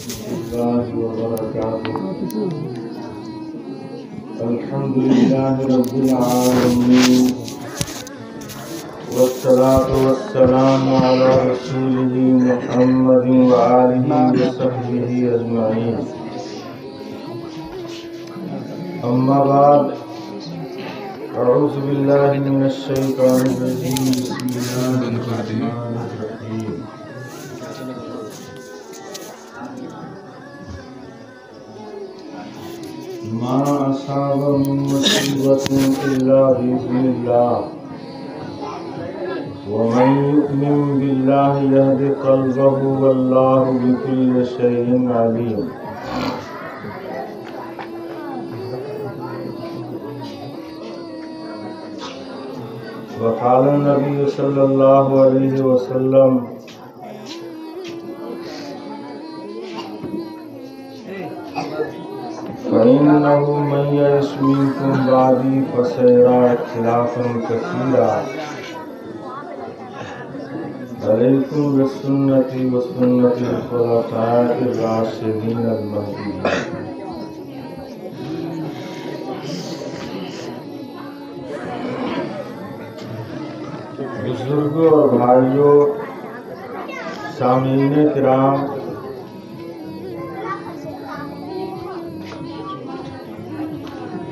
الله وبركاته. الحمد لله رب العالمين، والصلاة والسلام على رسوله محمد وآله وصحبه أجمعين. أما بعد، أعوذ بالله من الشيطان الرجيم. بسم الله الرحمن الرحيم. ما أصاب من مصيبة إلا بإذن الله، ومن يؤمن بالله يهد قلبه، والله بكل شيء عليم. وقال النبي صلى الله عليه وسلم: فإنه من يعش منكم بعدي فسيرى اختلافا كثيرا، عليكم بسنتي وسنة الخلفاء الراشدين المهديين. بزرگوں اور بھائیوں، سامعین کرام،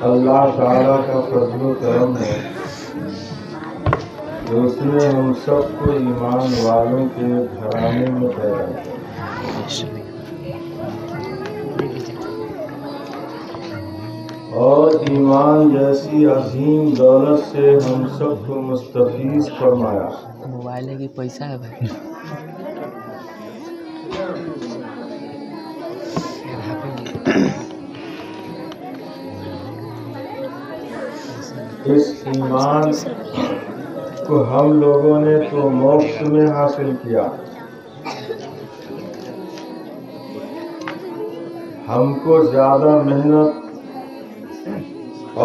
اللہ تعالیٰ کا فضل و کرم ہے کہ اس نے ہم سب کو ایمان والوں کے گھرانے میں پیدا کیا، اور ایمان جیسی عظیم دولت سے ہم سب کو مستفیض فرمایا۔ موبائل کی پیسہ ہے بھائی۔ اس ایمان کو ہم لوگوں نے تو مفت میں حاصل کیا، ہم کو زیادہ محنت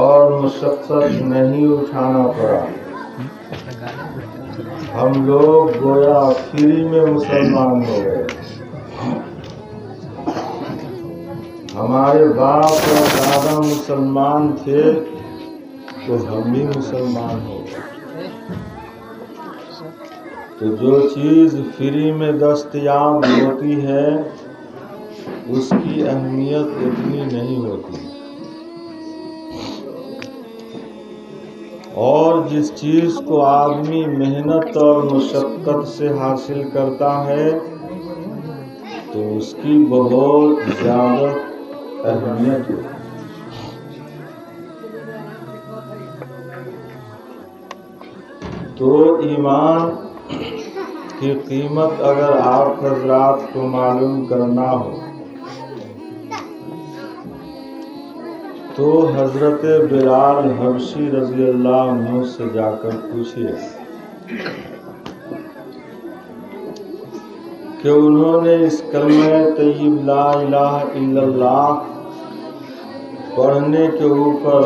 اور مشقت نہیں اٹھانا پڑا۔ ہم لوگ گویا فری میں مسلمان ہو گئے۔ ہمارے باپ اور دادا مسلمان تھے تو ہم بھی مسلمان ہو گئے۔ تو جو چیز فری میں دستیاب ہوتی ہے اس کی اہمیت اتنی نہیں ہوتی، اور جس چیز کو آدمی محنت اور مشقت سے حاصل کرتا ہے تو اس کی بہت زیادہ اہمیت ہوتی ہے۔ تو ایمان کی قیمت اگر آپ حضرات کو معلوم کرنا ہو تو حضرت بلال حبشی رضی اللہ عنہ سے جا کر پوچھئے کہ انہوں نے اس کلمہ طیب لا الہ الا اللہ پڑھنے کے اوپر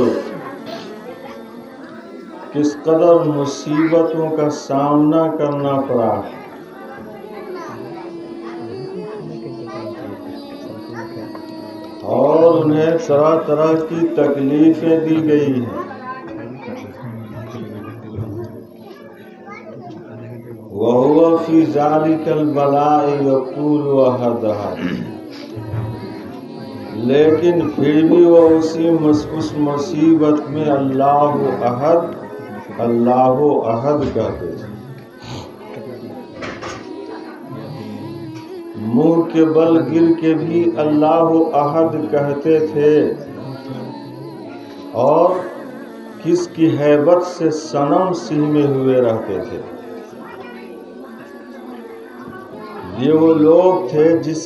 کس قدر مصیبتوں کا سامنا کرنا پڑا، اور انہیں طرح طرح کی تکلیفیں دی گئی ہیں۔ وَهُوَ فِي ذَلِكَ الْبَلَاءِ يَقُولُ أَحَدٌ، لیکن پھر بھی وہ اس مصیبت میں اللہ احد کہتے تھے۔ منہ کے بل گر کے بھی اللہ احد کہتے تھے، اور کس کی ہیبت سے صنم سہمے ہوئے رہتے تھے۔ یہ وہ لوگ تھے جس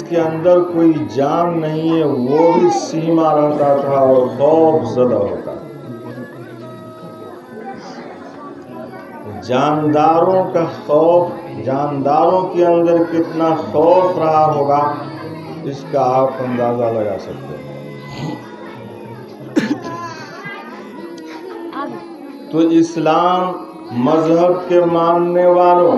کے اندر کوئی جان نہیں ہے وہ بھی سیما رہتا تھا اور خوف زدہ ہوتا تھا۔ جانداروں کا خوف، جانداروں کے اندر کتنا خوف رہا ہوگا اس کا آپ اندازہ لگا سکتے ہیں۔ تو اسلام مذہب کے ماننے والوں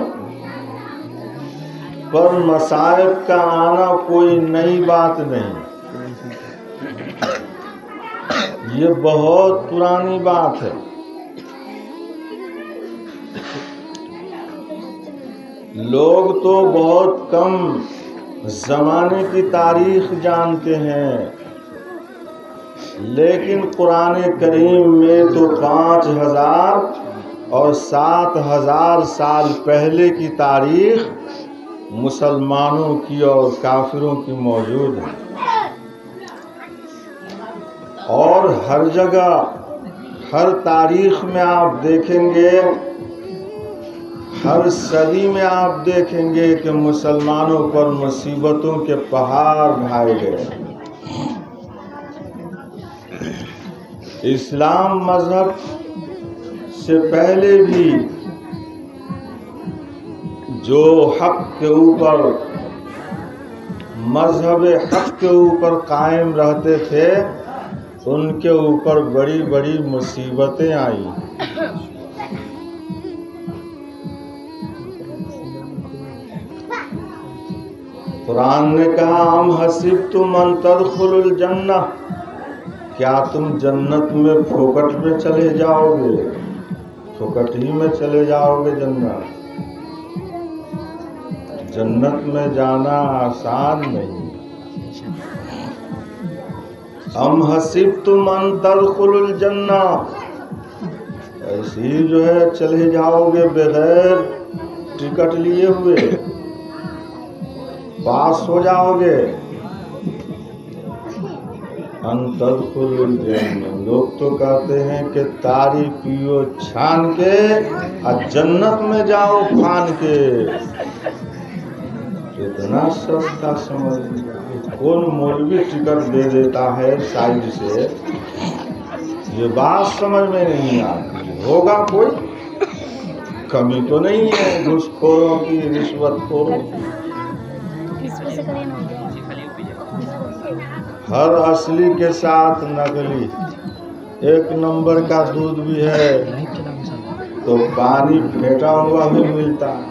پر مصائب کا آنا کوئی نئی بات نہیں، یہ بہت پرانی بات ہے۔ لوگ تو بہت کم زمانے کی تاریخ جانتے ہیں، لیکن قرآن کریم میں تو 5000 اور 7000 سال پہلے کی تاریخ مسلمانوں کی اور کافروں کی موجود ہے، اور ہر جگہ ہر تاریخ میں آپ دیکھیں گے، ہر صدی میں آپ دیکھیں گے کہ مسلمانوں پر مصیبتوں کے پہاڑ ڈھائے گئے۔ اسلام مذہب سے پہلے بھی جو حق کے اوپر، مذہب حق کے اوپر قائم رہتے تھے، ان کے اوپر بڑی بڑی مصیبتیں آئیں۔ قرآن نے کہا ام حسبتم ان تدخلوا الجنہ، کیا تم جنت میں پھوکٹ میں چلے جاؤ گے؟ پھوکٹ ہی میں چلے جاؤ گے جنت؟ جنت میں جانا آسان نہیں۔ ام حسبتم ان تدخلوا الجنہ، ایسے ہی جو ہے چلے جاؤ گے بغیر ٹکٹ لیے ہوئے، پاس ہو جاؤ گے؟ ان تدخلوا الجنہ، لوگ تو کہتے ہیں کہ تاری پیو چھان کے اور جنت میں جاؤ پھان کے۔ اتنا سستا سمجھ، کون مولوی ٹکٹ دے دیتا ہے سائڈ سے؟ یہ بات سمجھ میں نہیں آتی۔ ہوگا کوئی کمی تو نہیں ہے گھوس خوروں کی، رشوت خوروں کی؟ ہر اصلی کے ساتھ نقلی، ایک نمبر کا دودھ بھی ہے تو پانی پھینٹا ہوا بھی ملتا ہے۔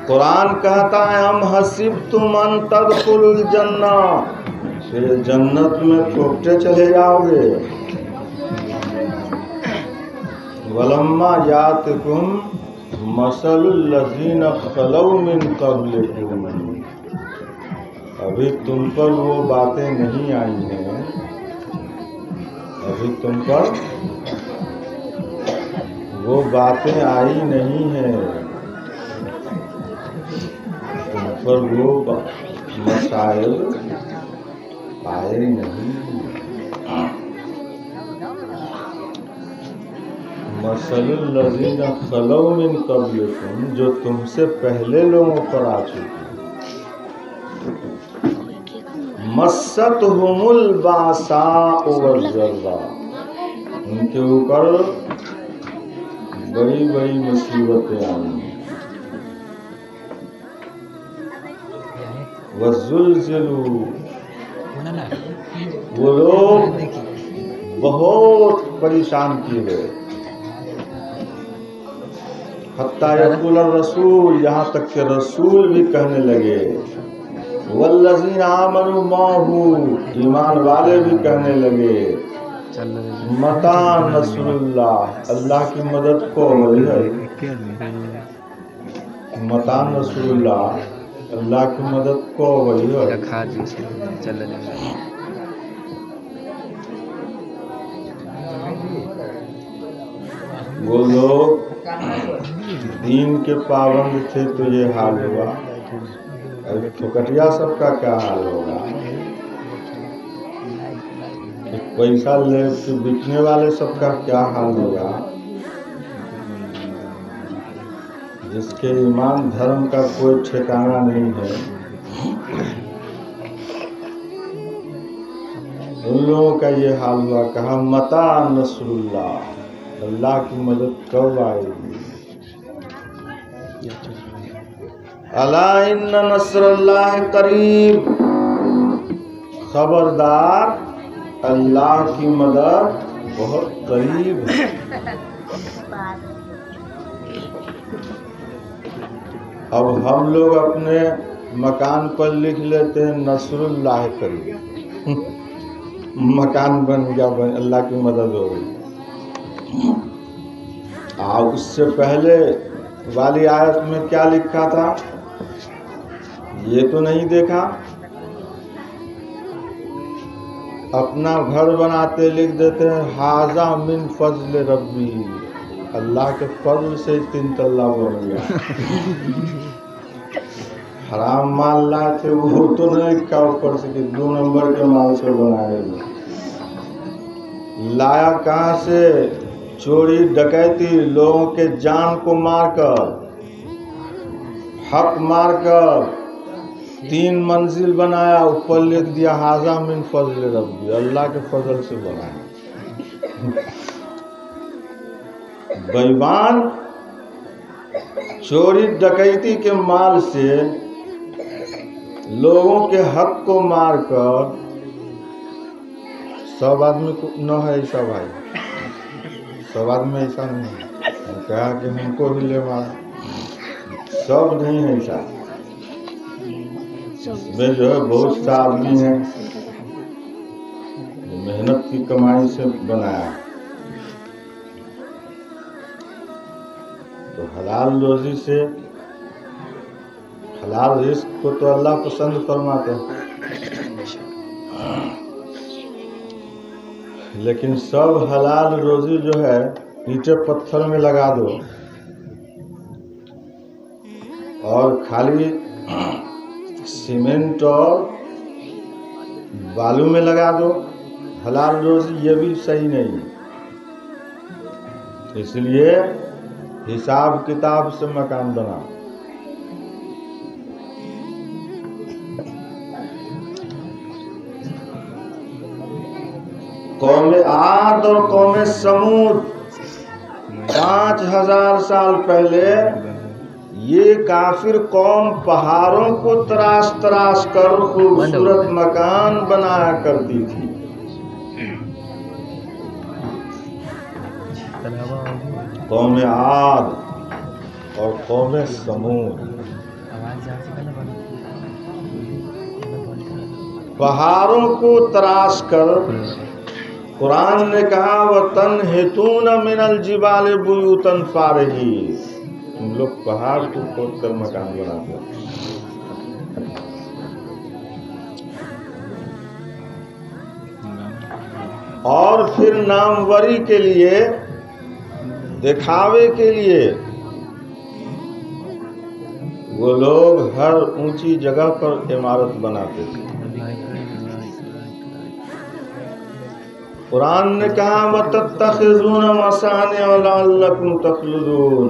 قرآن کہتا ہے ام حسبتم ان تدخلوا الجنہ، پھر جنت میں پھوکٹے چلے جاؤ گے۔ ولما یاتکم مثل الذین خلوا من قبلکم، ابھی تم پر وہ باتیں نہیں آئی ہیں، ابھی تم پر وہ باتیں آئی نہیں ہیں، تم پر وہ مسائل آئے نہیں۔ مثل الذین خلوا من قبلکم، جو تم سے پہلے لوگوں پر آ چکی، مستہم الباساء والضراء، ان کے اوپر بڑی بڑی مصیبتیں آئی، وزلزلوا، وہ لوگ بہت پریشان کیے گئے، حتیٰ یقول الرسول، یہاں تک کہ رسول بھی کہنے لگے، والذین آمنوا معہ، ایمان والے بھی کہنے لگے، متی نصر اللہ، اللہ کی مدد کو وہی ہے، متی نصر اللہ، اللہ کی مدد کو وہی ہے۔ وہ لوگ دین کے پابند تھے تو یہ حال ہوا، پھکٹیا سب کا کیا حال ہوگا؟ پیسہ لے کے بکنے والے سب کا کیا حال ہوگا؟ جس کے ایمان دھرم کا کوئی ٹھکانہ نہیں ہے، ان لوگوں کا یہ حال ہوا۔ کہا متی نصر اللہ، اللہ کی مدد کب آئے گی؟ الا ان نصر اللہ قریب، خبردار اللہ کی مدد بہت قریب ہے۔ اب ہم لوگ اپنے مکان پر لکھ لیتے ہیں نصر اللہ کریم، مکان بن گیا، اللہ کی مدد ہو گئی۔ اور اس سے پہلے والی آیت میں کیا لکھا تھا یہ تو نہیں دیکھا؟ اپنا گھر بناتے لکھ دیتے ہیں ھذا من فضل ربی، اللہ کے فضل سے 3 تلہ بن گیا۔ حرام مال لائے تھے وہ تو نہیں لکھا اوپر سے کہ 2 نمبر کے مال سے بنائے گا۔ لایا کہاں سے؟ چوری ڈکیتی، لوگوں کے جان کو مار کر، حق مار کر 3 منزل بنایا، اوپر لکھ دیا ھذا من فضل ربی، اللہ کے فضل سے بنایا۔ بےایمان چوری ڈکیتی کے مال سے لوگوں کے حق کو مار کر، سب آدمی کو نہ ہے ایسا بھائی، سب آدمی ایسا نہیں ہے، کہا کہ ہم کو بھی لے مارا، سب نہیں ہے ایسا، اس میں جو ہے بہت سا آدمی ہے محنت کی کمائی سے بنایا۔ تو حلال روزی سے، حلال رزق کو تو اللہ پسند فرماتے ہیں، لیکن سب حلال روزی جو ہے اینٹیں پتھر میں لگا دو اور خالی سیمنٹ اور بالو میں لگا دو حلال روزی، یہ بھی صحیح نہیں ہے۔ اس لیے حساب کتاب سے مکان بنا۔ قوم عاد اور قوم سمود 5000 سال پہلے یہ کافر قوم پہاڑوں کو تراش تراش کر خوبصورت مکان بنایا کرتی تھی۔ قوم عاد اور قوم سمود پہاڑوں کو تراش کر، قرآن نے کہا وَتَنْحِتُونَ مِنَ الْجِبَالِ بُيُوتًا فَارِهِينَ، تم لوگ پہاڑ کو کھود کر مکان بناتے ہیں۔ اور پھر ناموری کے لیے، دکھاوے کے لیے وہ لوگ ہر اونچی جگہ پر عمارت بناتے تھے۔ قرآن نے کہا وَتَتَّخِذُونَ مَصَانِعَ لَعَلَّكُمْ تَخْلُدُونَ،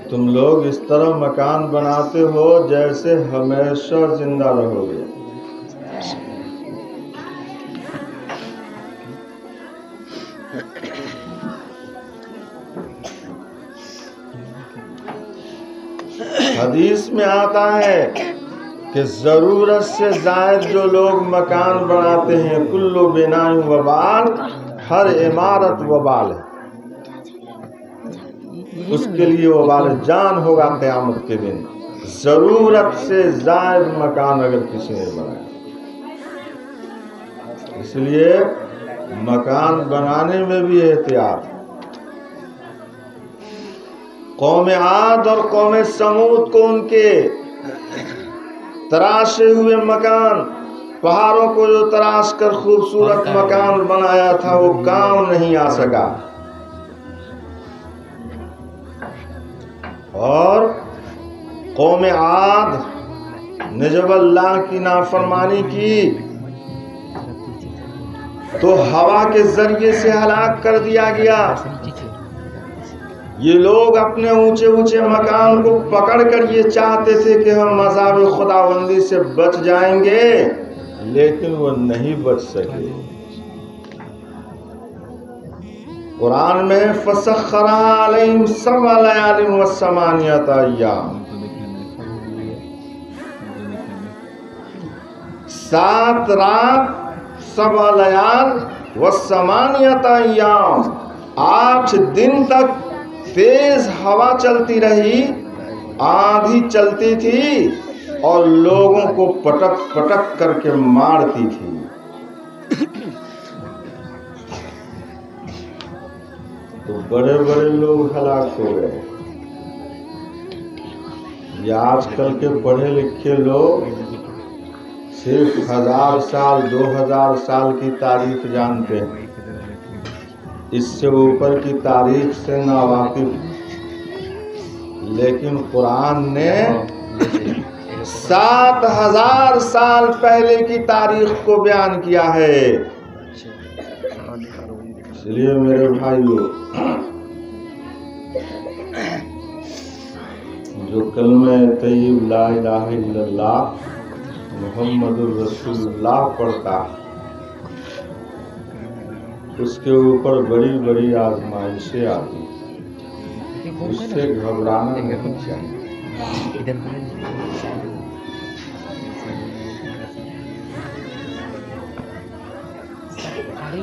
تم لوگ اس طرح مکان بناتے ہو جیسے ہمیشہ زندہ رہو گے۔ حدیث میں آتا ہے کہ ضرورت سے زائد جو لوگ مکان بناتے ہیں کلو بناء وبال، ہر عمارت وبال ہے، اس کے لیے وبال جان ہوگا قیامت کے دن۔ ضرورت سے زائد مکان اگر کسی نے بنایا، اس لیے مکان بنانے میں بھی احتیاط۔ قوم عاد اور قوم سمود کو ان کے تراشے ہوئے مکان، پہاڑوں کو جو تراش کر خوبصورت مکان بنایا تھا وہ کام نہیں آ سکا، اور قوم عاد نے جب اللہ کی نافرمانی کی تو ہوا کے ذریعے سے ہلاک کر دیا گیا۔ یہ لوگ اپنے اونچے اونچے مکان کو پکڑ کر یہ چاہتے تھے کہ ہم عذاب خداوندی سے بچ جائیں گے، لیکن وہ نہیں بچ سکے۔ قرآن میں فَسَخَّرَ عَلَيْهِمْ 7 لَيَالٍ و8 أَيَّامٍ، 7 رات 7 لیال و8 أيام، 8 دن تک تیز ہوا چلتی رہی آندھی چلتی تھی اور لوگوں کو پٹک پٹک کر کے مارتی تھی. تو بڑے بڑے لوگ ہلاک ہو گئے. یہ آج کل کے پڑھے لکھے لوگ صرف 1000 سال 2000 سال کی تاریخ جانتے ہیں، اس سے اوپر کی تاریخ سے ناواقف. لیکن قرآن نے 7000 سال پہلے کی تاریخ کو بیان کیا ہے. اس لیے میرے بھائیو، جو کلمہ طیب لا الہ الا اللہ محمد الرسول اللہ پڑھتا اس کے اوپر بڑی بڑی آزمائشیں آتی، اس سے گھبرانا نہیں چاہیے.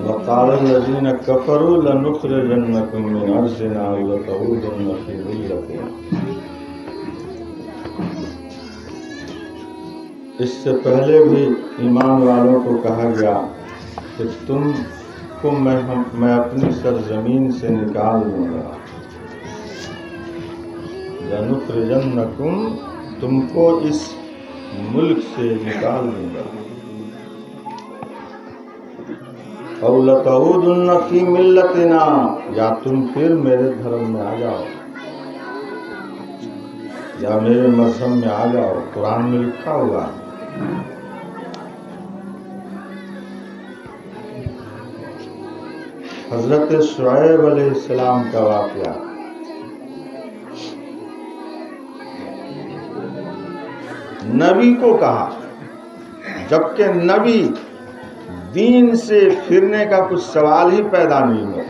وقال الذين كفروا لنخرجنكم من أرضنا أو لتعودن في ملتنا. اس سے پہلے بھی ایمان والوں کو کہا گیا کہ تم کو میں اپنی سرزمین سے نکال دوں گا. لنخرجنکم، تم کو اس ملک سے نکال دوں گا. او لتعودن فی ملتنا، یا تم پھر میرے دھرم میں آ جاؤ، یا میرے مذہب میں آ جاؤ. قرآن میں لکھا ہوا. حضرت شعیب علیہ السلام کا واقعہ. نبی کو کہا، جبکہ نبی دین سے پھرنے کا کچھ سوال ہی پیدا نہیں ہوا.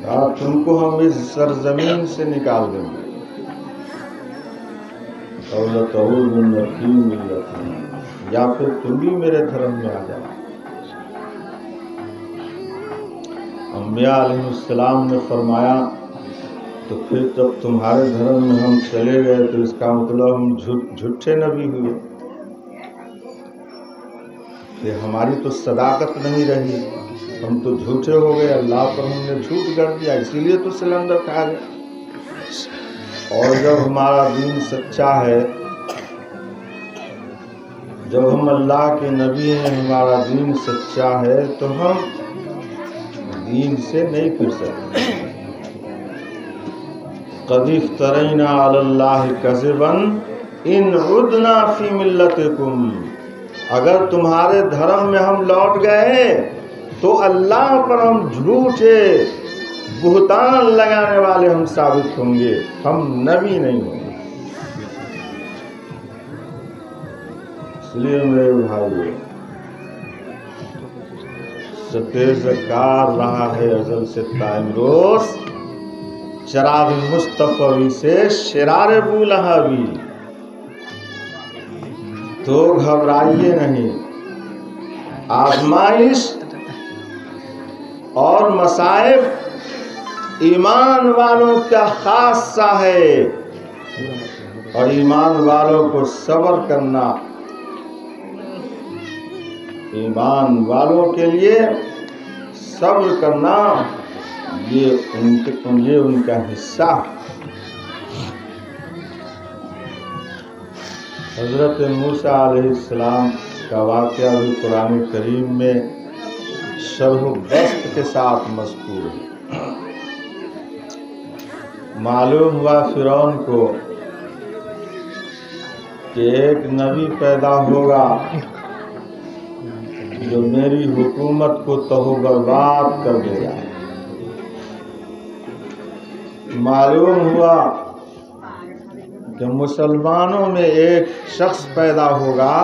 کہا تم کو ہم اس سرزمین سے نکال دیں گے. او لتعودن فی ملتنا، یا پھر تم بھی میرے دھرم میں آ جاؤ. انبیاء علیہ السلام نے فرمایا تو پھر جب تمہارے دھرم میں ہم چلے گئے تو اس کا مطلب ہم جھوٹے نبی ہوئے، کہ ہماری تو صداقت نہیں رہی، ہم تو جھوٹے ہو گئے، اللہ پر ہم نے جھوٹ کر دیا، اسی لیے تو سلندر کھا گئے. اور جب ہمارا دین سچا ہے، جب ہم اللہ کے نبی ہیں، ہمارا دین سچا ہے، تو ہم دین سے نہیں پھر سکتے. قد افترینا علی اللہ کذبا ان عدنا فی ملتکم، اگر تمہارے دھرم میں ہم لوٹ گئے تو اللہ پر ہم جھوٹے بہتان لگانے والے ہم ثابت ہوں گے، ہم نبی نہیں ہوں گے. اس لیے میرے بھائی، ستیز کار رہا ہے ازل سے قائم روز، چراغ مصطفی سے شرار بولہبی. تو گھبرائیے نہیں. آزمائش اور مصائب ایمان والوں کا خاصہ ہے، اور ایمان والوں کو صبر کرنا، ایمان والوں کے لیے صبر کرنا یہ ان کا حصہ. حضرت موسیٰ علیہ السلام کا واقعہ بھی قرآن کریم میں شرح و بسط کے ساتھ مذکور ہے. معلوم ہوا فرعون کو کہ ایک نبی پیدا ہوگا جو میری حکومت کو تہو برباد کر دے گا. معلوم ہوا کہ مسلمانوں میں ایک شخص پیدا ہوگا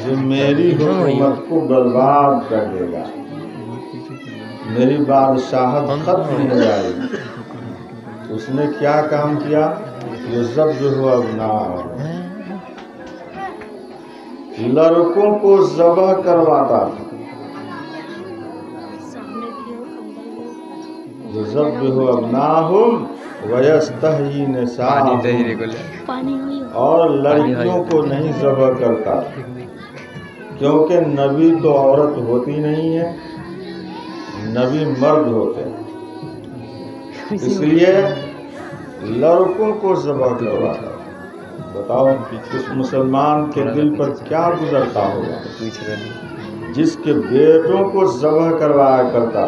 جو میری حکومت کو برباد کر دے گا، میری بادشاہت ختم ہو جائے گی. اس نے کیا کام کیا؟ جو ذبح ہوا ابناء، لڑکوں کو ذبح کرواتا تھا. یذبح ابناہم ویستحیی نساءہم، اور لڑکیوں کو نہیں ذبح کرتا، کیونکہ نبی تو عورت ہوتی نہیں ہے، نبی مرد ہوتے ہیں، اس لیے لڑکوں کو ذبح کرواتا۔ بتاؤ اس مسلمان کے دل پر کیا گزرتا ہوگا جس کے بیٹوں کو ذبح کروایا کرتا۔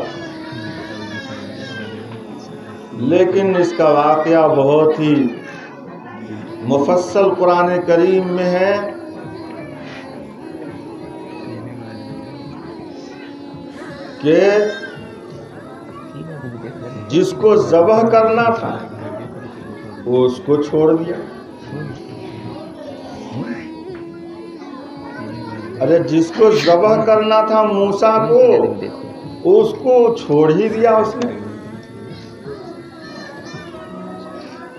لیکن اس کا واقعہ بہت ہی مفصل قرآن کریم میں ہے، کہ جس کو ذبح کرنا تھا وہ اس کو چھوڑ دیا، ارے جس کو ذبح کرنا تھا موسیٰ کو اس کو چھوڑ ہی دیا اس نے۔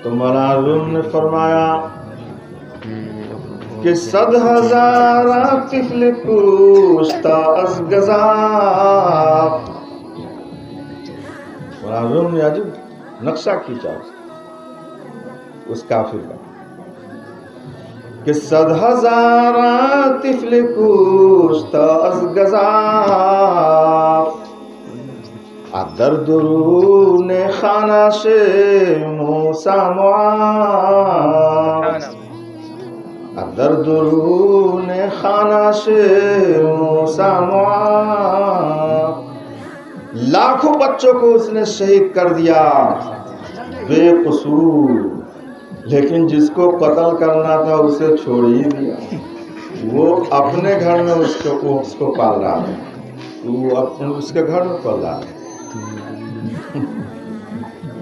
تو مولانا روم نے فرمایا کہ 100,000 طفل کشتا از گزاف۔ مولانا روم نے عجیب نقشہ کھینچا اس کافر کا کہ 100,000 طفل کشتا از گزاف، در درون خانه موسی معاف، در درون خانه موسی معاف، لاکھوں بچوں کو اس نے شہید کر دیا بے قصور، لیکن جس کو قتل کرنا تھا اسے چھوڑ ہی دیا۔ وہ اپنے گھر میں اس کو پال رہا ہے، وہ اس کے گھر میں پل رہا ہے،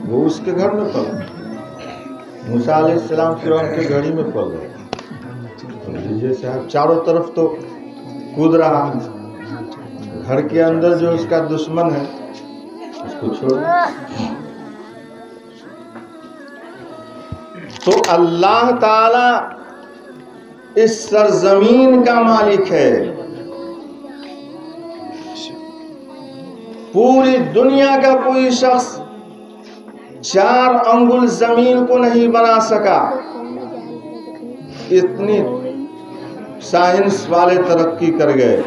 وہ اس کے گھر میں پل رہا ہے۔ موسیٰ علیہ السلام فرعون کے گھڑی میں پل رہے، لیجیے صاحب چاروں طرف تو کود رہا ہے، گھر کے اندر جو اس کا دشمن ہے اس کو چھوڑ۔ تو اللہ تعالی اس سرزمین کا مالک ہے، پوری دنیا کا کوئی شخص 4 انگل زمین کو نہیں بنا سکا، اتنی سائنس والے ترقی کر گئے۔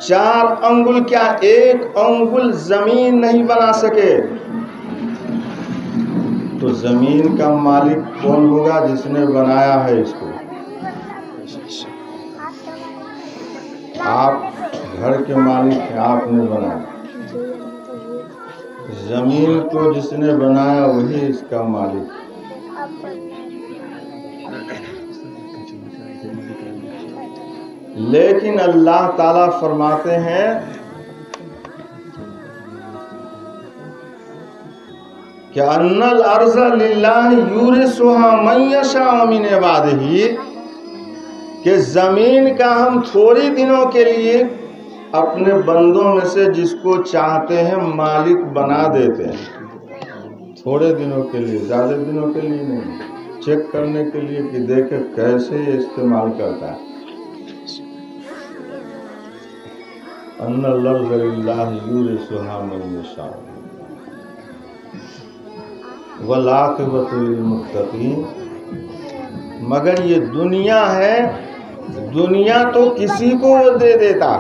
4 انگل کیا 1 انگل زمین نہیں بنا سکے، تو زمین کا مالک کون ہوگا؟ جس نے بنایا ہے اس کو۔ آپ گھر کے مالک ہیں، آپ نے بنایا، زمین کو جس نے بنایا وہی اس کا مالک۔ لیکن اللہ تعالیٰ فرماتے ہیں کہ ان الارض للہ یورثها من یشاء من عبادہ، کہ زمین کا ہم تھوڑی دنوں کے لیے اپنے بندوں میں سے جس کو چاہتے ہیں مالک بنا دیتے ہیں، تھوڑے دنوں کے لیے، زیادہ دنوں کے لیے نہیں، چیک کرنے کے لیے کہ دیکھے کیسے یہ استعمال کرتا ہے۔ ان الارض للہ یورثها من یشاء والعاقبۃ للمتقین، مگر یہ دنیا ہے، دنیا تو کسی کو وہ دے دیتا،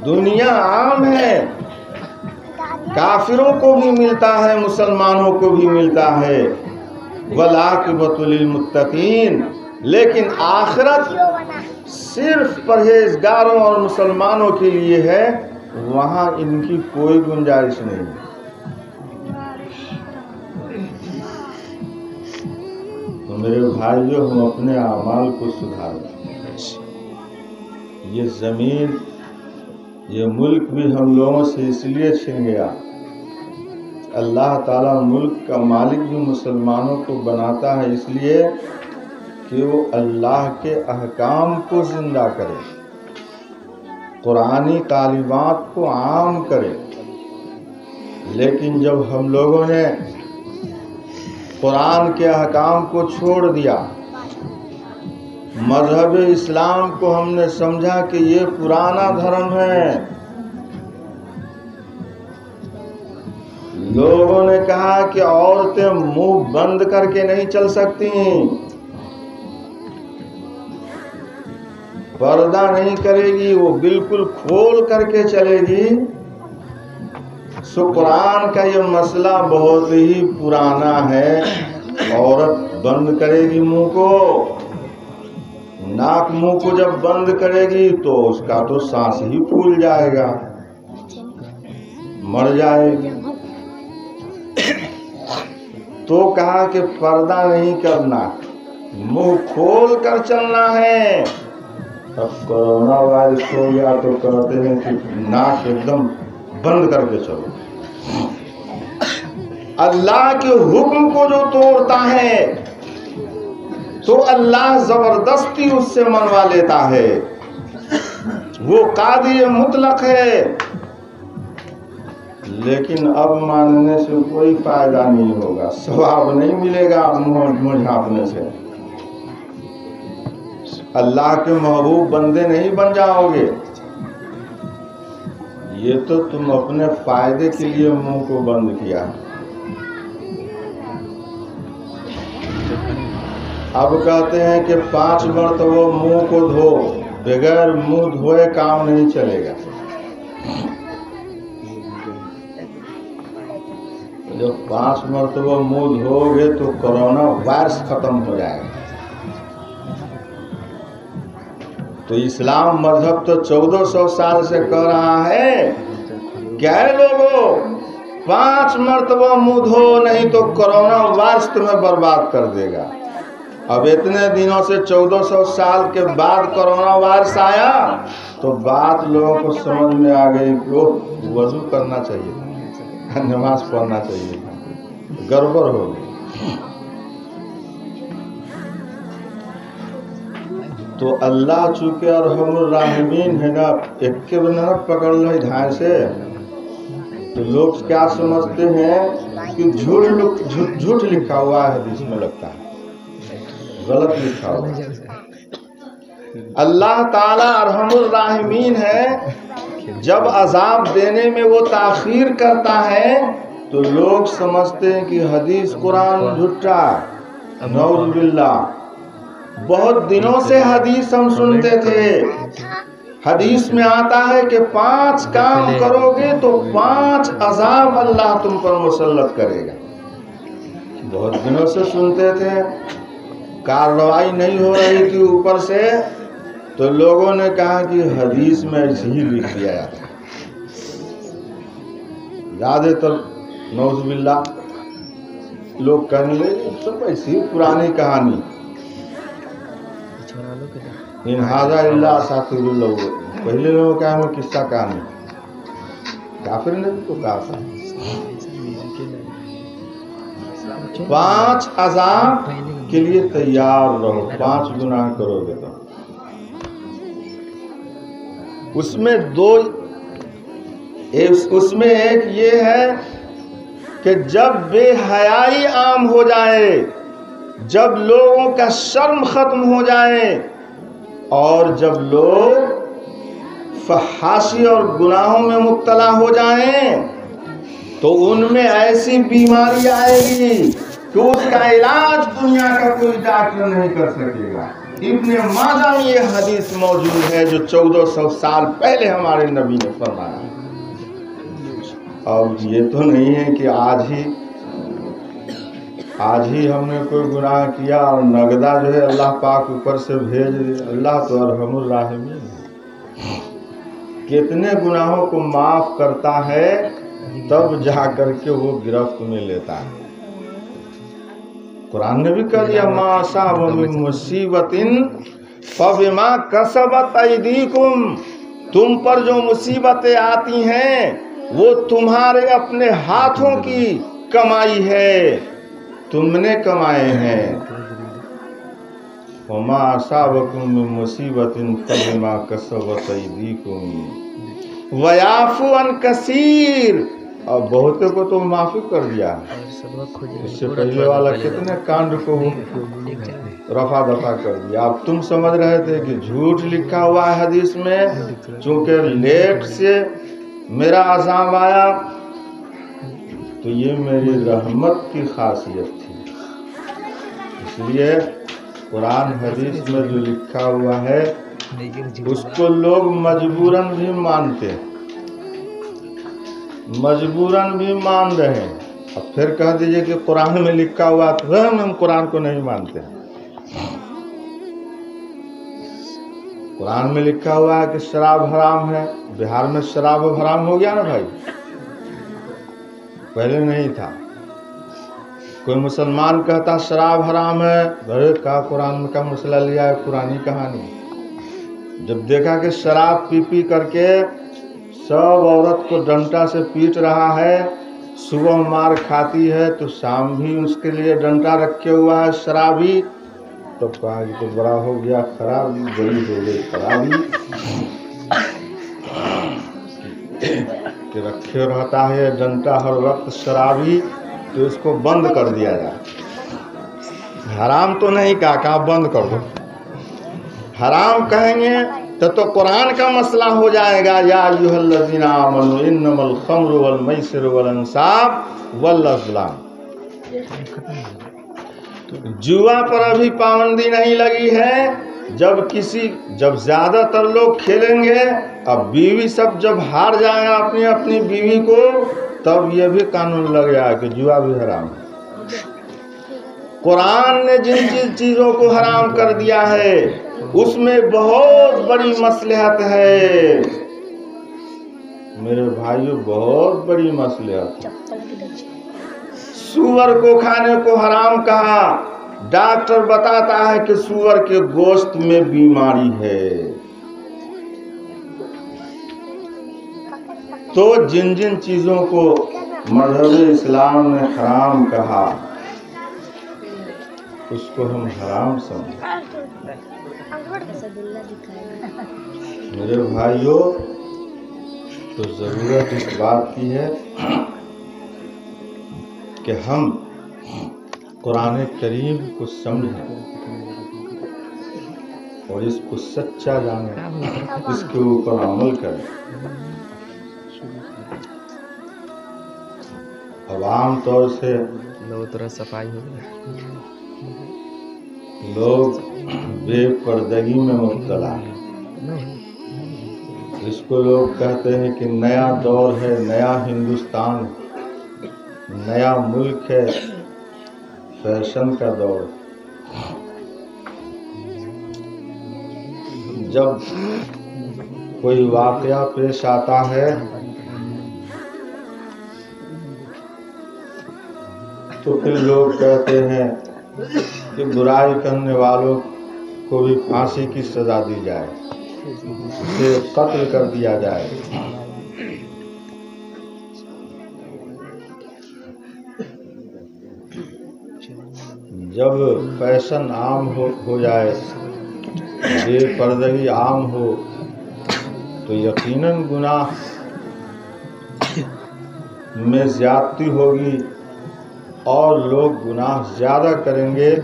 دنیا عام ہے، کافروں کو بھی ملتا ہے، مسلمانوں کو بھی ملتا ہے، والعاقبۃ للمتقین، لیکن آخرت صرف پرہیزگاروں اور مسلمانوں کے لیے ہے، وہاں ان کی کوئی گنجائش نہیں۔ تو میرے بھائیو، ہم اپنے اعمال کو سدھاریں۔ یہ زمین، یہ ملک بھی ہم لوگوں سے اس لیے چھن گیا، اللہ تعالیٰ ملک کا مالک بھی مسلمانوں کو بناتا ہے اس لیے کہ وہ اللہ کے احکام کو زندہ کرے، قرآنی تعلیمات کو عام کرے۔ لیکن جب ہم لوگوں نے قرآن کے احکام کو چھوڑ دیا، مذہب اسلام کو ہم نے سمجھا کہ یہ پرانا دھرم ہے، لوگوں نے کہا کہ عورتیں منہ بند کر کے نہیں چل سکتی، پردہ نہیں کرے گی، وہ بالکل کھول کر کے چلے گی۔ سو قرآن کا یہ مسئلہ بہت ہی پرانا ہے۔ عورت بند کرے گی منہ کو، ناک منہ کو جب بند کرے گی تو اس کا تو سانس ہی پھول جائے گا، مر جائے گی۔ تو کہا کہ پردہ نہیں کرنا، منہ کھول کر چلنا ہے۔ اب کورونا وائرس ہو گیا تو کہتے ہیں کہ ناک ایک دم بند کر کے چلو۔ اللہ کے حکم کو جو توڑتا ہے تو اللہ زبردستی اس سے منوا لیتا ہے، وہ قاضی مطلق ہے۔ لیکن اب ماننے سے کوئی فائدہ نہیں ہوگا، ثواب نہیں ملے گا منہ جھانپنے سے۔ اللہ کے محبوب بندے نہیں بن جاؤ گے، یہ تو تم اپنے فائدے کے لیے منہ کو بند کیا۔ اب کہتے ہیں کہ 5 مرتبہ منہ کو دھو، بغیر منہ دھوئے کام نہیں چلے گا۔ جب 5 مرتبہ منہ دھو گے تو کورونا وائرس ختم ہو جائے گا۔ تو اسلام مذہب تو 1400 سال سے کہہ رہا ہے کہ اے لوگوں 5 مرتبہ منہ دھو، نہیں تو کورونا وائرس تمہیں برباد کر دے گا۔ اب اتنے دنوں سے 1400 سال کے بعد کورونا وائرس آیا تو بات لوگوں کو سمجھ میں آ گئی کہ وضو کرنا چاہیے، نماز پڑھنا چاہیے، گڑبڑ ہو گئی۔ تو اللہ چونکہ ارحم الراحمین ہے نا، ایک کے بنا پکڑ لے دھائیں سے، تو لوگ کیا سمجھتے ہیں کہ جھوٹ لکھا ہوا ہے، حدیث میں لگتا ہے غلط لکھا ہوا ہے۔ اللہ تعالیٰ ارحم الراحمین ہے، جب عذاب دینے میں وہ تاخیر کرتا ہے تو لوگ سمجھتے ہیں کہ حدیث قرآن جھوٹا، نعوذ باللہ۔ بہت دنوں سے حدیث ہم سنتے تھے، حدیث میں آتا ہے کہ 5 کام کرو گے تو 5 عذاب اللہ تم پر مسلط کرے گا۔ بہت دنوں سے سنتے تھے، کارروائی نہیں ہو رہی تھی اوپر سے، تو لوگوں نے کہا کہ حدیث میں ایسے ہی لکھ دیا جاتا ہے۔ زیادہ تر نعوذ باللہ لوگ کہنے لگے سب ایسی پرانی کہانی، ان ھذا الا اساطیر الاولین، پہلے لوگوں کا ہمیں قصہ کہانی، کافر نے بھی تو کہا تھا۔ 5 عذاب کے لیے تیار رہو، 5 گناہ کرو گے تو اس میں ایک یہ ہے کہ جب بے حیائی عام ہو جائے، جب لوگوں کا شرم ختم ہو جائے، اور جب لوگ فحاشی اور گناہوں میں مبتلا ہو جائیں تو ان میں ایسی بیماری آئے گی کہ اس کا علاج دنیا کا کوئی ڈاکٹر نہیں کر سکے گا۔ ابن ماجہ میں یہ حدیث موجود ہے جو 1400 سال پہلے ہمارے نبی نے فرمایا۔ اور یہ تو نہیں ہے کہ آج ہی ہم نے کوئی گناہ کیا اور نگدہ جو ہے اللہ پاک اوپر سے بھیج دے۔ اللہ تو ارحم الراحمین ہے، کتنے گناہوں کو معاف کرتا ہے تب جا کر کے وہ گرفت میں لیتا ہے۔ قرآن نے بھی کہہ دیا ما اصاب من مصیبت فبما کسبت ایدیکم، تم پر جو مصیبتیں آتی ہیں وہ تمہارے اپنے ہاتھوں کی کمائی ہے، تم نے کمائے ہیں۔ وما اصابکم من مصیبت فبما کسبت ایدیکم ویعفو عن کثیر، اور بہتوں کو تو معافی کر دیا۔ اس سے پہلے والا کتنے کانڈ کو رفع دفع کر دیا۔ اب تم سمجھ رہے تھے کہ جھوٹ لکھا ہوا ہے حدیث میں، چونکہ لیٹ سے میرا عذاب آیا تو یہ میری رحمت کی خاصیت تھی. اس لیے قرآن حدیث میں جو لکھا ہوا ہے اس کو لوگ مجبوراً بھی مانتے ہیں، مجبوراً بھی مان رہے ہیں. اب پھر کہہ دیجئے کہ قرآن میں لکھا ہوا تو ہم قرآن کو نہیں مانتے ہیں. قرآن میں لکھا ہوا ہے کہ شراب حرام ہے. بہار میں شراب حرام ہو گیا نا بھائی، پہلے نہیں تھا. کوئی مسلمان کہتا شراب حرام ہے، ارے کہا قرآن کا مسئلہ لیا ہے، پرانی کہانی. جب دیکھا کہ شراب پی پی کر کے سب عورت کو ڈنٹا سے پیٹ رہا ہے، صبح مار کھاتی ہے تو شام بھی اس کے لیے ڈنٹا رکھے ہوا ہے شرابی، تو کہا یہ تو بڑا ہو گیا خرابی، بڑی ہو گئی خرابی کہ رکھے رہتا ہے ڈنٹا ہر وقت شرابی، تو اس کو بند کر دیا جائے. حرام تو نہیں کہا بند کر دو. حرام کہیں گے تو قرآن کا مسئلہ ہو جائے گا. یا ایھا الذین آمنوا انما الخمر والمیسر والانصاب والازلام. جوا پر ابھی پابندی نہیں لگی ہے. جب زیادہ تر لوگ کھیلیں گے، اب بیوی سب جب ہار جائیں گا اپنی اپنی بیوی کو، تب یہ بھی قانون لگ گیا کہ جوا بھی حرام ہے. قرآن نے جن چیزوں کو حرام کر دیا ہے اس میں بہت بڑی مصلحت ہے میرے بھائیو، بہت بڑی مصلحت. سور کو کھانے کو حرام کہا. ڈاکٹر بتاتا ہے کہ سور کے گوشت میں بیماری ہے. تو جن چیزوں کو مذہب اسلام نے حرام کہا اس کو ہم حرام سمجھیں. میرے بھائیوں، تو ضرورت اس بات کی ہے کہ ہم قرآن کریم کو سمجھیں اور اس کو سچا جانیں، اس کے اوپر عمل کریں. اب عام طور سے صفائی ہو گئی، لوگ بے پردگی میں مبتلا ہیں. اس کو لوگ کہتے ہیں کہ نیا دور ہے، نیا ہندوستان، نیا ملک ہے، فیشن کا دور. جب کوئی واقعہ پیش آتا ہے تو پھر لوگ کہتے ہیں کہ برائی کرنے والوں کو بھی پھانسی کی سزا دی جائے، اسے قتل کر دیا جائے. جب فیشن عام ہو جائے، بے پردگی عام ہو، تو یقیناً گناہ میں زیادتی ہوگی اور لوگ گناہ زیادہ کریں گے.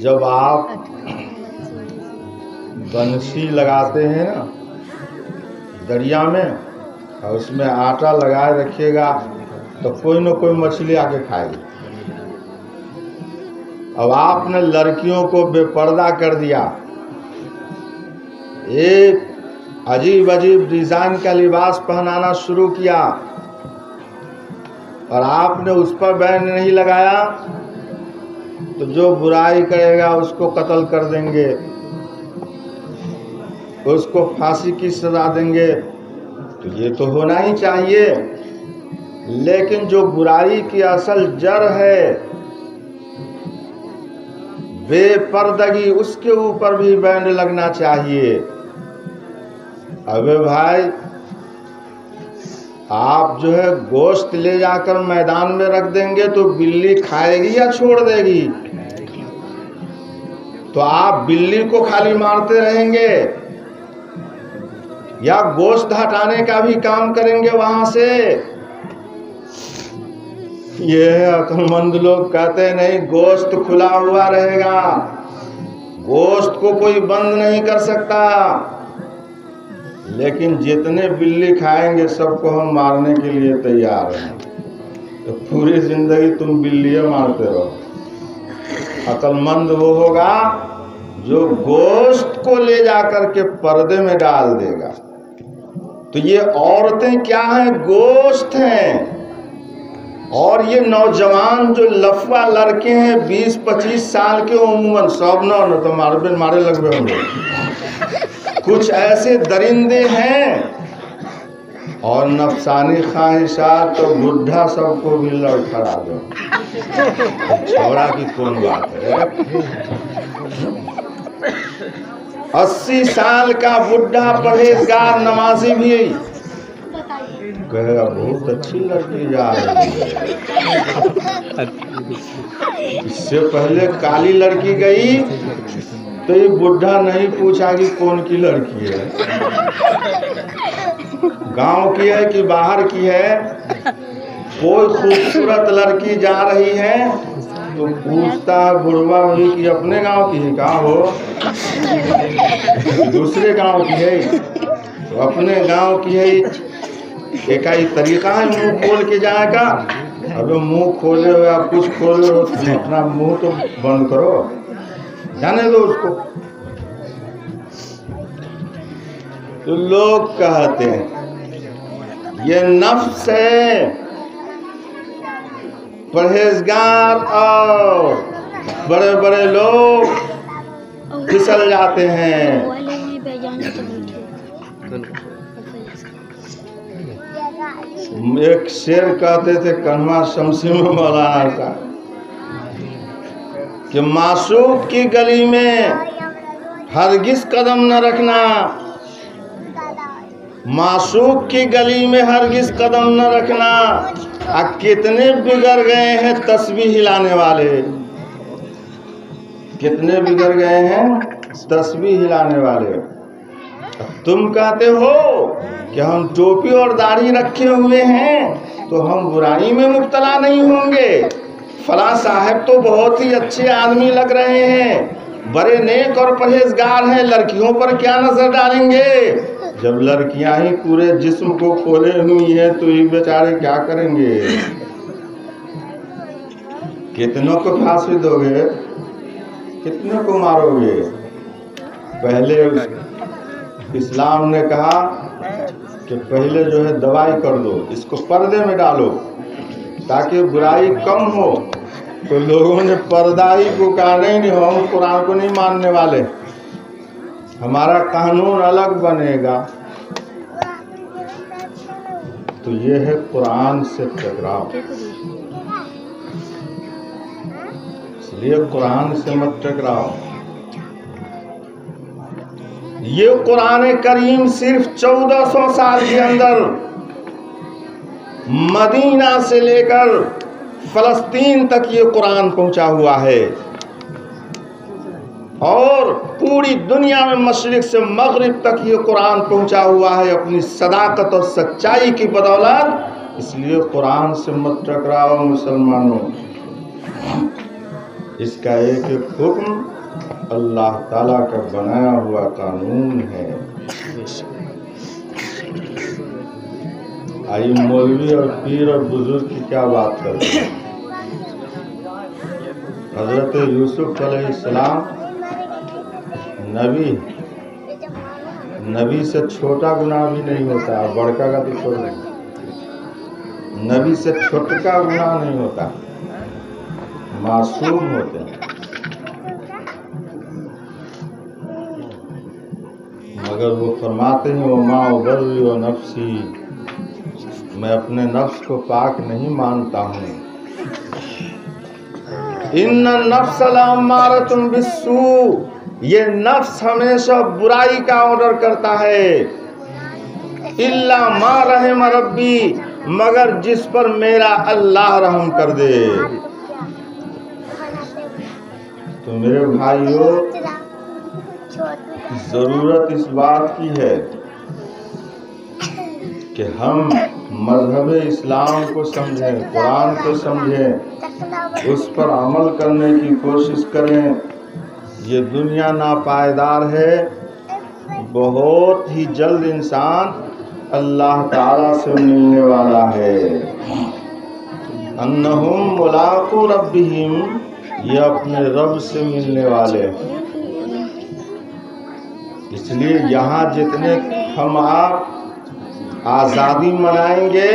جب آپ بنسی لگاتے ہیں نا دریا میں اور اس میں آٹا لگائے رکھیے گا تو کوئی نہ کوئی مچھلی آ کے کھائے گی. اب آپ نے لڑکیوں کو بے پردہ کر دیا، ایک عجیب ڈیزائن کا لباس پہنانا شروع کیا اور آپ نے اس پر بین نہیں لگایا تو جو برائی کرے گا اس کو قتل کر دیں گے، اس کو پھانسی کی سزا دیں گے. تو یہ تو ہونا ہی چاہیے، لیکن جو برائی کی اصل جڑ ہے بے پردگی، اس کے اوپر بھی بین لگنا چاہیے. ابے بھائی، آپ جو ہے گوشت لے جا کر میدان میں رکھ دیں گے تو بلی کھائے گی یا چھوڑ دے گی؟ تو آپ بلی کو خالی مارتے رہیں گے یا گوشت ہٹانے کا بھی کام کریں گے وہاں سے؟ یہ عقل مند لوگ کہتے ہیں نہیں، گوشت کھلا ہوا رہے گا، گوشت کو کوئی بند نہیں کر سکتا. لیکن جتنے بلی کھائیں گے سب کو ہم مارنے کے لیے تیار ہیں. تو پوری زندگی تم بلیاں مارتے رہو. عقل مند وہ ہوگا جو گوشت کو لے جا کر کے پردے میں ڈال دے گا. تو یہ عورتیں کیا ہیں؟ گوشت ہیں. اور یہ نوجوان جو لفوا لڑکے ہیں 20-25 سال کے عموماً سب نہ تو مارے لگے ہوں گے. کچھ ایسے درندے ہیں اور نفسانی خواہشات تو بڈھا سب کو بھی لڑکھڑا دو. چھوڑا کی کون بات ہے؟ 80 سال کا بڈھا پرہیزگار نمازی بھی کہے گا بہت اچھی لڑکی جا رہی ہے. اس سے پہلے کالی لڑکی گئی تو یہ بڈھا نہیں پوچھا کہ کون کی لڑکی ہے، گاؤں کی ہے کہ باہر کی ہے. کوئی خوبصورت لڑکی جا رہی ہے تو پوچھتا ہے بڑھوا ہوئی کہ اپنے گاؤں کی ہے کہاں ہو، دوسرے گاؤں کی ہے. تو اپنے گاؤں کی ہے. ایک ہی طریقہ ہے منہ کھول کے جائے گا. ابھی منہ کھولے ہوئے آپ کچھ کھولے ہو اپنا منہ تو بند کرو، جانے دو اس کو. تو لوگ کہتے ہیں یہ نفس ہے. پرہیزگار اور بڑے بڑے لوگ پھسل جاتے ہیں. ایک شعر کہتے تھے کنوا شمسی میں مولانا صاحب کہ معشوق کی گلی میں ہرگز قدم نہ رکھنا، معشوق کی گلی میں ہرگز قدم نہ رکھنا. کتنے بگڑ گئے ہیں تسبیح ہلانے والے، کتنے بگڑ گئے ہیں تسبیح ہلانے والے. تم کہتے ہو کہ ہم ٹوپی اور داڑھی رکھے ہوئے ہیں تو ہم برائی میں مبتلا نہیں ہوں گے. فلاں صاحب تو بہت ہی اچھے آدمی لگ رہے ہیں، بڑے نیک اور پرہیزگار ہیں، لڑکیوں پر کیا نظر ڈالیں گے؟ جب لڑکیاں ہی پورے جسم کو کھولے ہوئی ہیں تو یہ بیچارے کیا کریں گے؟ کتنوں کو پھانسی دو گے، کتنوں کو مارو گے؟ پہلے اسلام نے کہا کہ پہلے جو ہے دوائی کر دو، اس کو پردے میں ڈالو تاکہ برائی کم ہو. تو لوگوں نے پردہ ہی کو کہا نہیں ہم قرآن کو نہیں ماننے والے، ہمارا قانون الگ بنے گا. تو یہ ہے قرآن سے ٹکراؤ. اس لیے قرآن سے مت ٹکراؤ. یہ قرآن کریم صرف 1400 سال کے اندر مدینہ سے لے کر فلسطین تک یہ قرآن پہنچا ہوا ہے، اور پوری دنیا میں مشرق سے مغرب تک یہ قرآن پہنچا ہوا ہے اپنی صداقت اور سچائی کی بدولت. اس لیے قرآن سے مت ٹکراؤ مسلمانوں. اس کا ایک ایک حکم اللہ تعالیٰ کا بنایا ہوا قانون ہے. آئی مولوی اور پیر اور بزرگ کی کیا بات کرتے ہیں. حضرت یوسف علیہ السلام نبی سے چھوٹا گناہ بھی نہیں ہوتا، بڑکا کا تو چھوڑ نہیں، نبی سے چھوٹا گناہ نہیں ہوتا، معصوم ہوتے ہیں. مگر وہ فرماتے ہیں وما ابری و نفسی، میں اپنے نفس کو پاک نہیں مانتا ہوں. ان النفس لامارۃ بالسوء، یہ نفس ہمیشہ برائی کا آرڈر کرتا ہے. الا ما رحم ربی، مگر جس پر میرا اللہ رحم کر دے. تو میرے بھائیو، ضرورت اس بات کی ہے کہ ہم مذہب اسلام کو سمجھیں، قرآن کو سمجھیں، اس پر عمل کرنے کی کوشش کریں. یہ دنیا ناپائیدار ہے، بہت ہی جلد انسان اللہ تعالیٰ سے ملنے والا ہے. انہم ملاقو ربہم، یہ اپنے رب سے ملنے والے ہیں. اس لیے یہاں جتنے ہم آپ آزادی منائیں گے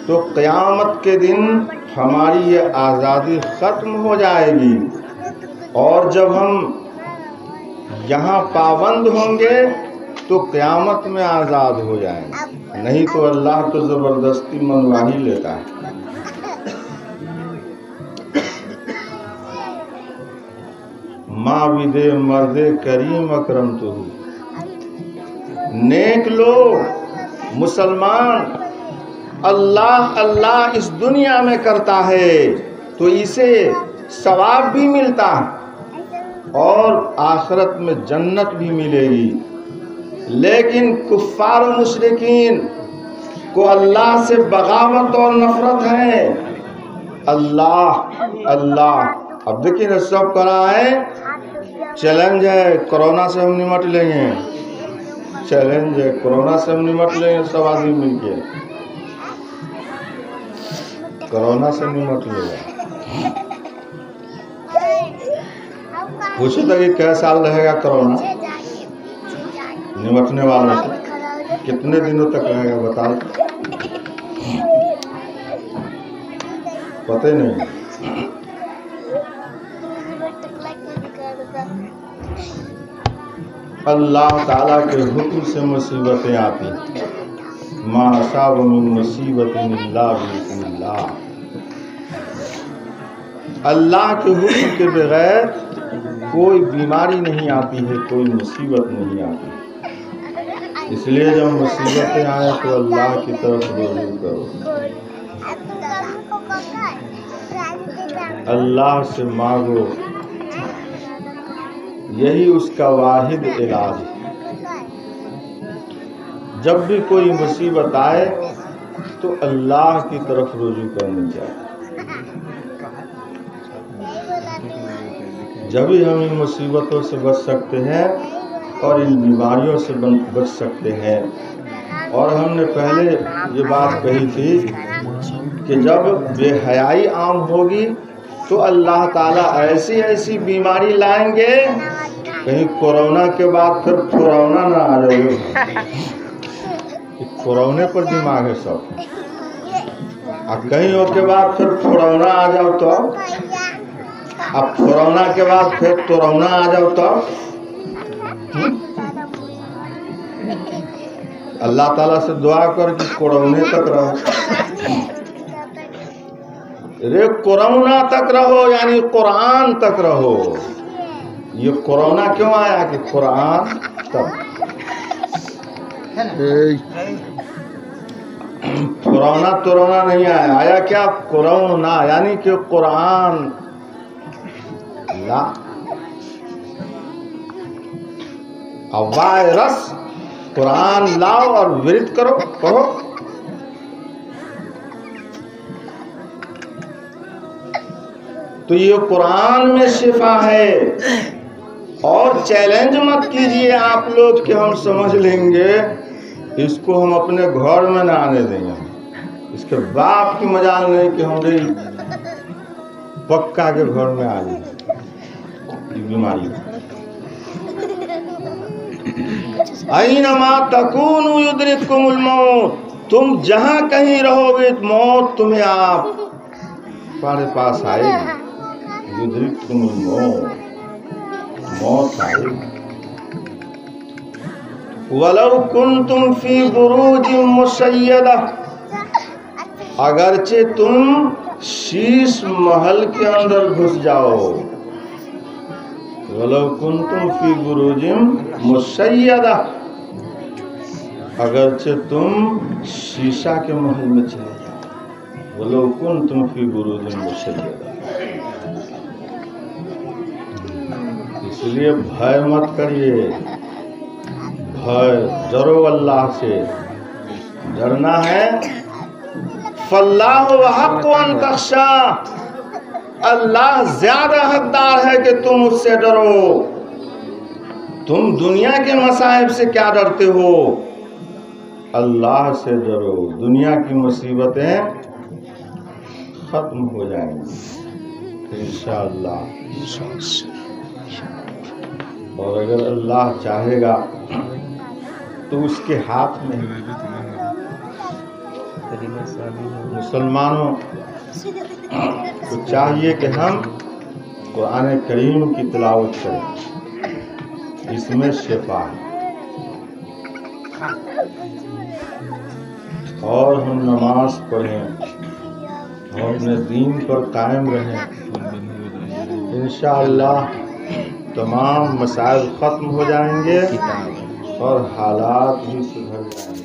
تو قیامت کے دن ہماری یہ آزادی ختم ہو جائے گی. اور جب ہم یہاں پابند ہوں گے تو قیامت میں آزاد ہو جائیں گے. نہیں تو اللہ تو زبردستی منوا ہی لیتا ہے. ماں ودے مردے کریم اکرم تو نیک لوگ مسلمان اللہ اللہ اس دنیا میں کرتا ہے تو اسے ثواب بھی ملتا ہے اور آخرت میں جنت بھی ملے گی. لیکن کفار و مشرکین کو اللہ سے بغاوت اور نفرت ہے. اللہ اللہ اب دیکھیں نا سب کر رہا ہے چیلنج ہے کورونا سے ہم نمٹ لیں گے. چیلنج ہے کورونا سے ہم نمٹ لیں گے. سب آدمی مل کے کورونا سے نمٹ لے گا. پوچھو تھا کہ کیا سال رہے گا کورونا نمٹنے والا سے کتنے دنوں تک رہے گا بتاؤ. پتہ ہی نہیں. اللہ تعالیٰ کے حکم سے مصیبتیں آتی. ما اصاب من مصیبت الا باذن اللہ. اللہ کے حکم کے بغیر کوئی بیماری نہیں آتی ہے, کوئی مصیبت نہیں آتی. اس لیے جب مصیبتیں آئیں تو اللہ کی طرف رجوع کرو, اللہ سے مانگو. یہی اس کا واحد علاج ہے. جب بھی کوئی مصیبت آئے تو اللہ کی طرف رجوع کرنی چاہیے. جبھی ہم ان مصیبتوں سے بچ سکتے ہیں اور ان بیماریوں سے بچ سکتے ہیں. اور ہم نے پہلے یہ بات کہی تھی کہ جب بے حیائی عام ہوگی تو اللہ تعالیٰ ایسی ایسی بیماری لائیں گے کہیں کورونا کے بعد پھر کورونا نہ آ جائے. کورونے پر دماغ ہے سب. اب کہیں ہو کے بعد پھر کورونا آ جاؤ تو اب کورونا کے بعد پھر کورونا آ جاؤ تو اللہ تعالیٰ سے دعا کر کہ کورونے تک رہو. رے کورونا تک رہو یعنی قرآن تک رہو. یہ کورونا کیوں آیا کہ قرآن تک. کورونا تورونا نہیں آیا, آیا کیا کورونا یعنی کہ قرآن لا. اب وائرس قرآن لاؤ اور ورد کرو پڑھو. تو یہ قرآن میں شفا ہے. اور چیلنج مت کیجئے آپ لوگ کہ ہم سمجھ لیں گے, اس کو ہم اپنے گھر میں نہ آنے دیں گے. اس کے باپ کی مجال نہیں کہ ہمارے پکا کے گھر میں آ جائے بیماری. اینما تکونوا یدرککم الموت, تم جہاں کہیں رہو گے موت تمہیں آپ تمہارے پاس آئے گی. یدرککم الموت, موت آئے گی. ولو کنتم فی بروج مشیدہ, اگرچہ تم شیش محل کے اندر گھس جاؤ. ولو کنتم فی بروج مشیدہ, اگرچہ تم شیشہ کے محل میں چلے جاؤ. ولو کنتم فی بروج مشیدہ. اس لیے بھائے مت کریے, ڈرو اللہ سے. ڈرنا ہے فاللہ احق ان تخشا, اللہ زیادہ حقدار ہے کہ تم اس سے ڈرو. تم دنیا کے مصائب سے کیا ڈرتے ہو؟ اللہ سے ڈرو، دنیا کی مصیبتیں ختم ہو جائیں گی انشاءاللہ۔ اور اگر اللہ چاہے گا تو اس کے ہاتھ میں مسلمانوں کو چاہیے کہ ہم قرآن کریم کی تلاوت کریں، اس میں شفا ہے، اور ہم نماز پڑھیں اور اپنے دین پر قائم رہیں، انشاءاللہ تمام مسائل ختم ہو جائیں گے اور حالات بھی سدھر جائیں گے۔